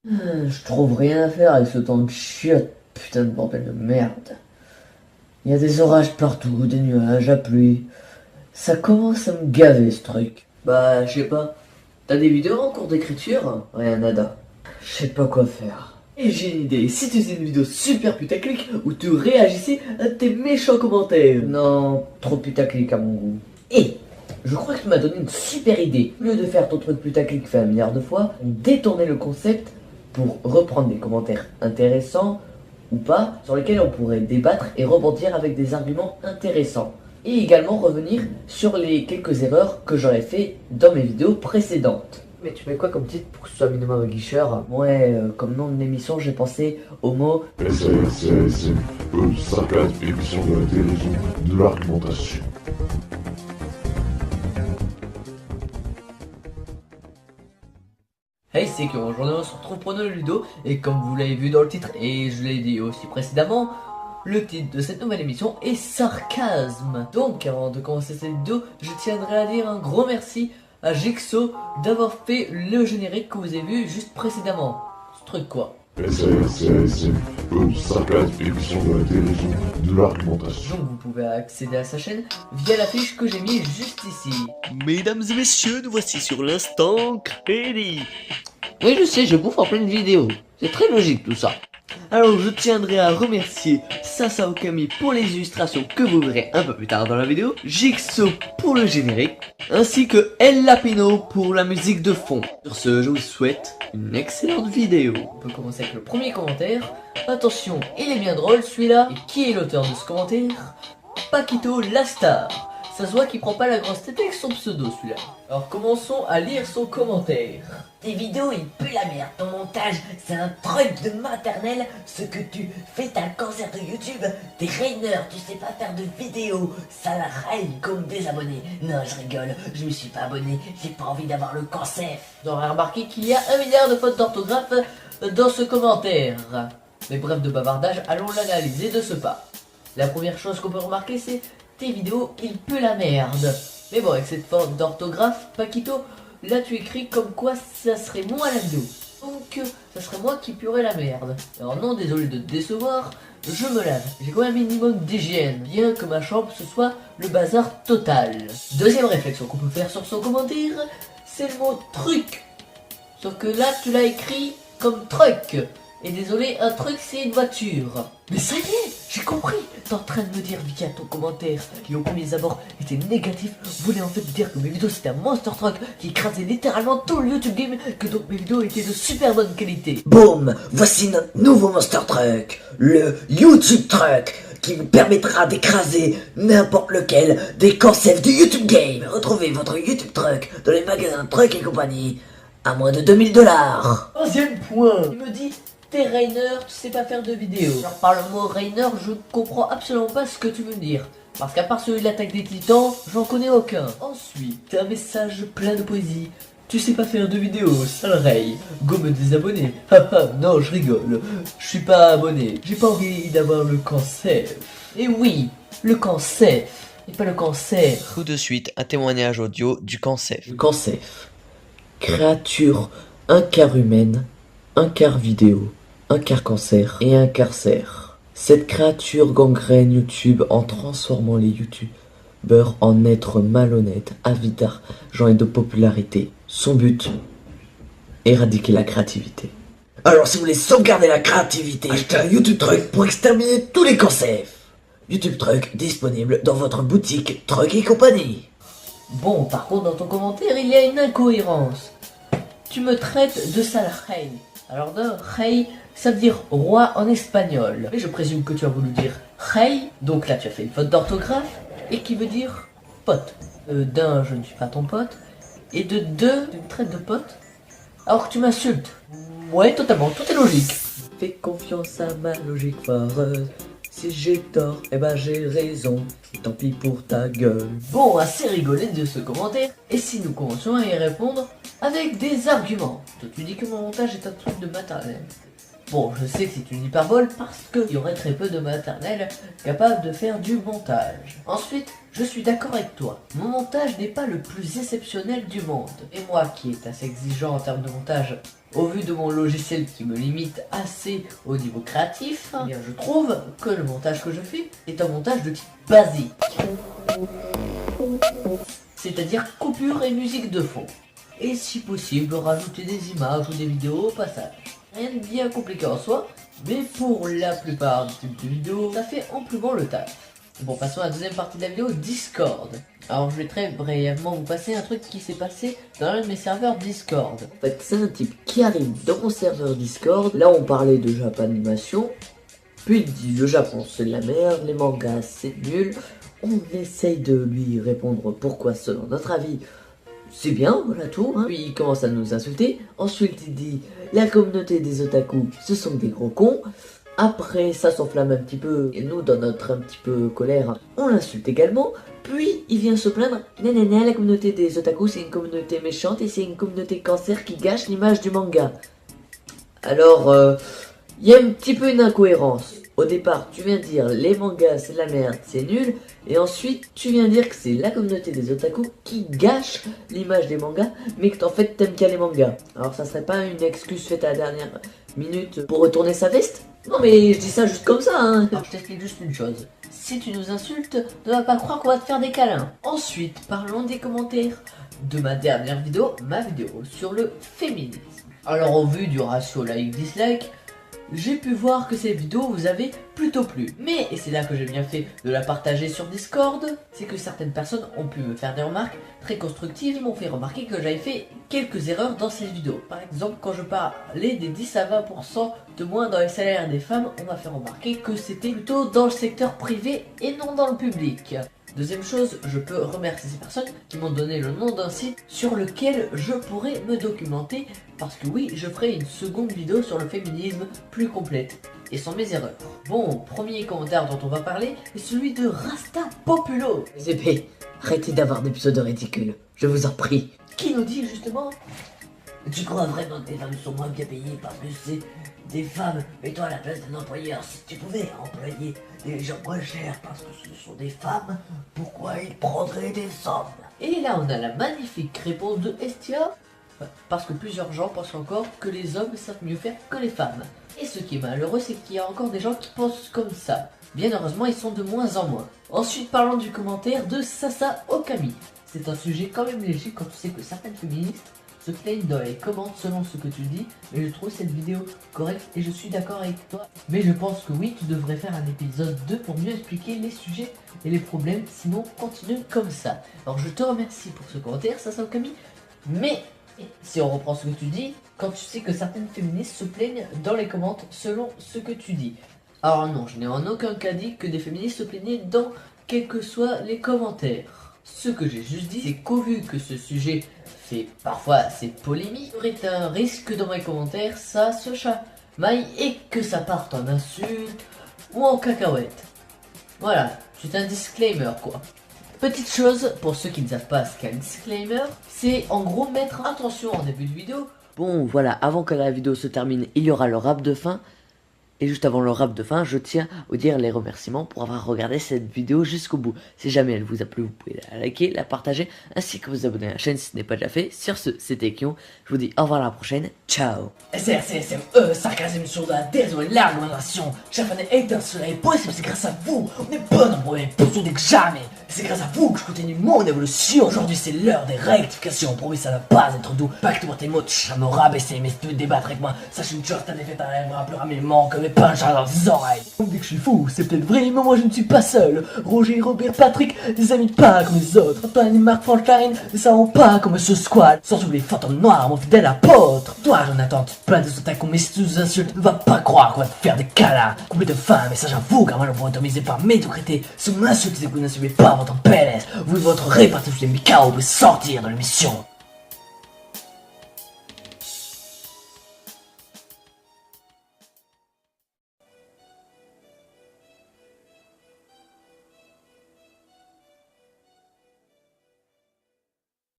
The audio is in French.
Je trouve rien à faire avec ce temps de chiotte, putain de bordel de merde. Il y a des orages partout, des nuages, la pluie. Ça commence à me gaver ce truc. Bah, je sais pas. T'as des vidéos en cours d'écriture? Rien, nada. Je sais pas quoi faire. Et j'ai une idée, si tu faisais une vidéo super putaclic où tu réagissais à tes méchants commentaires. Non, trop putaclic à mon goût. Et je crois que tu m'as donné une super idée. Au lieu de faire ton truc putaclic fait un milliard de fois, on détournait le concept pour reprendre des commentaires intéressants ou pas, sur lesquels on pourrait débattre et rebondir avec des arguments intéressants. Et également revenir sur les quelques erreurs que j'aurais fait dans mes vidéos précédentes. Mais tu mets quoi comme titre pour que ce soit minimum guicheur? Ouais, comme nom de l'émission, j'ai pensé au mot SASM, sarcasme, émission de la dérision, de l'argumentation. Hey, c'est que aujourd'hui on se retrouve pour nos Ludo, et comme vous l'avez vu dans le titre, et je l'ai dit aussi précédemment, le titre de cette nouvelle émission est Sarcasme. Donc avant de commencer cette vidéo, je tiendrai à dire un gros merci à Jigsaw d'avoir fait le générique que vous avez vu juste précédemment. Ce truc quoi. SASM, sarcasme, émission de la dérision, de l'argumentation. Donc vous pouvez accéder à sa chaîne via la fiche que j'ai mis juste ici. Mesdames et messieurs, nous voici sur l'instant crédit. Oui, je sais, je bouffe en pleine vidéo. C'est très logique tout ça. Alors je tiendrai à remercier Sasa Okami pour les illustrations que vous verrez un peu plus tard dans la vidéo, Jigsaw pour le générique, ainsi que El Lapino pour la musique de fond. Sur ce, je vous souhaite une excellente vidéo. On peut commencer avec le premier commentaire. Attention, il est bien drôle celui-là. Et qui est l'auteur de ce commentaire? Paquito Lastar. Ça se voit qu'il prend pas la grosse tête avec son pseudo celui-là. Alors commençons à lire son commentaire. Tes vidéos, il pue la merde. Ton montage, c'est un truc de maternelle. Ce que tu fais, t'as le cancer de YouTube. T'es rainer, tu sais pas faire de vidéos. Ça la raille comme des abonnés. Non, je rigole, je me suis pas abonné. J'ai pas envie d'avoir le cancer. Vous aurez remarqué qu'il y a 1 milliard de fautes d'orthographe dans ce commentaire. Mais bref de bavardage, allons l'analyser de ce pas. La première chose qu'on peut remarquer, c'est tes vidéos, il pue la merde. Mais bon, avec cette faute d'orthographe, Paquito, là tu écris comme quoi ça serait moi la vidéo. Donc ça serait moi qui puerais la merde. Alors non, désolé de te décevoir, je me lave. J'ai quand même un minimum d'hygiène, bien que ma chambre ce soit le bazar total. Deuxième réflexion qu'on peut faire sur son commentaire, c'est le mot truc. Sauf que là tu l'as écrit comme truc. Et désolé, un truc c'est une voiture. Mais ça y est, j'ai compris. T'es en train de me dire via ton commentaire qui au premier abord était négatif, voulait en fait dire que mes vidéos c'était un monster truck qui écrasait littéralement tout le YouTube game, que donc mes vidéos étaient de super bonne qualité. Boum, voici notre nouveau Monster Truck, le YouTube Truck, qui vous permettra d'écraser n'importe lequel des concepts du YouTube Game. Retrouvez votre YouTube Truck dans les magasins Truck et compagnie à moins de 2000 $. Troisième point, il me dit t'es Rainer, tu sais pas faire de vidéos. Alors par le mot Rainer, je comprends absolument pas ce que tu veux me dire. Parce qu'à part celui de l'attaque des titans, j'en connais aucun. Ensuite, un message plein de poésie. Tu sais pas faire de vidéos, sale Ray. Go me désabonner. Haha, non, je rigole. Je suis pas abonné. J'ai pas envie d'avoir le cancer. Et oui, le cancer. Et pas le cancer. Tout de suite, un témoignage audio du cancer. Le cancer. Créature, un quart humaine, un quart vidéo, un quart cancer et un quart cerf. Cette créature gangrène YouTube en transformant les YouTubeurs en êtres malhonnêtes, avides d'argent et de popularité. Son but, éradiquer la créativité. Alors si vous voulez sauvegarder la créativité, achetez un YouTube Truck pour exterminer tous les concepts. YouTube Truck disponible dans votre boutique Truck et compagnie. Bon, par contre, dans ton commentaire, il y a une incohérence. Tu me traites de sale rey. Alors de rey, ça veut dire roi en espagnol. Mais je présume que tu as voulu dire rey, donc là tu as fait une faute d'orthographe, et qui veut dire pote. D'un, je ne suis pas ton pote, et de deux, tu me traites de pote, alors que tu m'insultes. Ouais, totalement, tout est logique. Fais confiance à ma logique foireuse. Si j'ai tort, eh ben j'ai raison. Et tant pis pour ta gueule. Bon, assez rigolé de ce commentaire. Et si nous commençons à y répondre avec des arguments. Toi, tu dis que mon montage est un truc de maternelle. Bon, je sais que c'est une hyperbole parce qu'il y aurait très peu de maternelle capables de faire du montage. Ensuite, je suis d'accord avec toi. Mon montage n'est pas le plus exceptionnel du monde. Et moi, qui est assez exigeant en termes de montage Au vu de mon logiciel qui me limite assez au niveau créatif, eh bien, je trouve que le montage que je fais est un montage de type basique. C'est-à-dire coupure et musique de fond. Et si possible, rajouter des images ou des vidéos au passage. Rien de bien compliqué en soi, mais pour la plupart du type de vidéos, ça fait amplement le taf. Bon, passons à la deuxième partie de la vidéo, Discord. Alors je vais très brièvement vous passer un truc qui s'est passé dans l'un de mes serveurs Discord. En fait, c'est un type qui arrive dans mon serveur Discord. Là, on parlait de Japanimation. Puis il dit le Japon c'est de la merde, les mangas c'est nul. On essaye de lui répondre pourquoi selon notre avis c'est bien, voilà tout. Hein. Puis il commence à nous insulter. Ensuite il dit la communauté des otaku ce sont des gros cons. Après ça s'enflamme un petit peu et nous dans notre un petit peu colère on l'insulte également. Puis il vient se plaindre, nanana la communauté des otaku c'est une communauté méchante et c'est une communauté cancer qui gâche l'image du manga. Alors il y a un petit peu une incohérence. Au départ, tu viens dire les mangas c'est de la merde, c'est nul, et ensuite tu viens dire que c'est la communauté des otaku qui gâche l'image des mangas, mais que en fait t'aimes bien les mangas. Alors ça serait pas une excuse faite à la dernière minute pour retourner sa veste? Non mais je dis ça juste comme ça hein. Alors je t'explique juste une chose. Si tu nous insultes, ne va pas croire qu'on va te faire des câlins. Ensuite, parlons des commentaires de ma dernière vidéo, ma vidéo sur le féminisme. Alors au vu du ratio like-dislike, j'ai pu voir que cette vidéo vous avait plutôt plu. Mais, et c'est là que j'ai bien fait de la partager sur Discord, c'est que certaines personnes ont pu me faire des remarques très constructives, m'ont fait remarquer que j'avais fait quelques erreurs dans ces vidéos. Par exemple, quand je parlais des 10 à 20% de moins dans les salaires des femmes, on m'a fait remarquer que c'était plutôt dans le secteur privé et non dans le public. Deuxième chose, je peux remercier ces personnes qui m'ont donné le nom d'un site sur lequel je pourrais me documenter parce que oui, je ferai une seconde vidéo sur le féminisme plus complète et sans mes erreurs. Bon, premier commentaire dont on va parler est celui de Rasta Populo. Les épées, arrêtez d'avoir des pseudos ridicules, je vous en prie. Qui nous dit justement: Tu crois vraiment que les femmes sont moins bien payées parce que c'est des femmes? Mets-toi à la place d'un employeur. Si tu pouvais employer des gens moins chers parce que ce sont des femmes, pourquoi ils prendraient des hommes? Et là on a la magnifique réponse de Estia. Parce que plusieurs gens pensent encore que les hommes savent mieux faire que les femmes. Et ce qui est malheureux, c'est qu'il y a encore des gens qui pensent comme ça. Bien heureusement, ils sont de moins en moins. Ensuite, parlons du commentaire de Sasa Okami. C'est un sujet quand même léger quand tu sais que certaines féministes se plaignent dans les commentaires selon ce que tu dis, mais je trouve cette vidéo correcte et je suis d'accord avec toi. Mais je pense que oui, tu devrais faire un épisode 2 pour mieux expliquer les sujets et les problèmes, sinon continue comme ça. Alors je te remercie pour ce commentaire, Sasa Okami, mais si on reprend ce que tu dis, quand tu sais que certaines féministes se plaignent dans les commentaires selon ce que tu dis. Alors non, je n'ai en aucun cas dit que des féministes se plaignaient dans quels que soient les commentaires. Ce que j'ai juste dit, c'est qu'au vu que ce sujet fait parfois assez polémique, il y aurait un risque que dans mes commentaires ça se chamaille et que ça parte en insultes ou en cacahuètes. Voilà, c'est un disclaimer quoi. Petite chose, pour ceux qui ne savent pas ce qu'est un disclaimer, c'est en gros mettre attention en début de vidéo. Bon voilà, avant que la vidéo se termine, il y aura le rap de fin. Et juste avant le rap de fin, je tiens à vous dire les remerciements pour avoir regardé cette vidéo jusqu'au bout. Si jamais elle vous a plu, vous pouvez la liker, la partager, ainsi que vous abonner à la chaîne si ce n'est pas déjà fait. Sur ce, c'était Kion, je vous dis au revoir à la prochaine, ciao. SRCSME, sarcasme sur la désolé l'argumentation. Chaque année éteint soleil possible, c'est grâce à vous. On est bon en moyen plus soudés que jamais. C'est grâce à vous que je continue mon évolution. Aujourd'hui c'est l'heure des rectifications. Promis ça ne va pas être doux. Pacte-moi tes mots, tu vas me rabaisser. Mais si tu veux débattre avec moi, sache une chose, ta défaite arrivera plus rapidement que mes punches dans les oreilles. On me dit que je suis fou, c'est peut-être vrai, mais moi je ne suis pas seul. Roger, Robert, Patrick, des amis pas comme les autres. Antoine et Marc, Franck, Karine, ne savent pas comme ce squad. Surtout les fantômes noirs, mon fidèle apôtre. Toi, Jonathan, tu te plains des otaku, mais si tu nous insultes, ne va pas croire qu'on va te faire des câlins. Coupé de faim, message à vous, car moi je vous autorisé par médiocrité. Si vous m'insultez, vous n'assumez pas votre PLS. Vous votre répartition des Mikao, vous pouvez sortir de l'émission.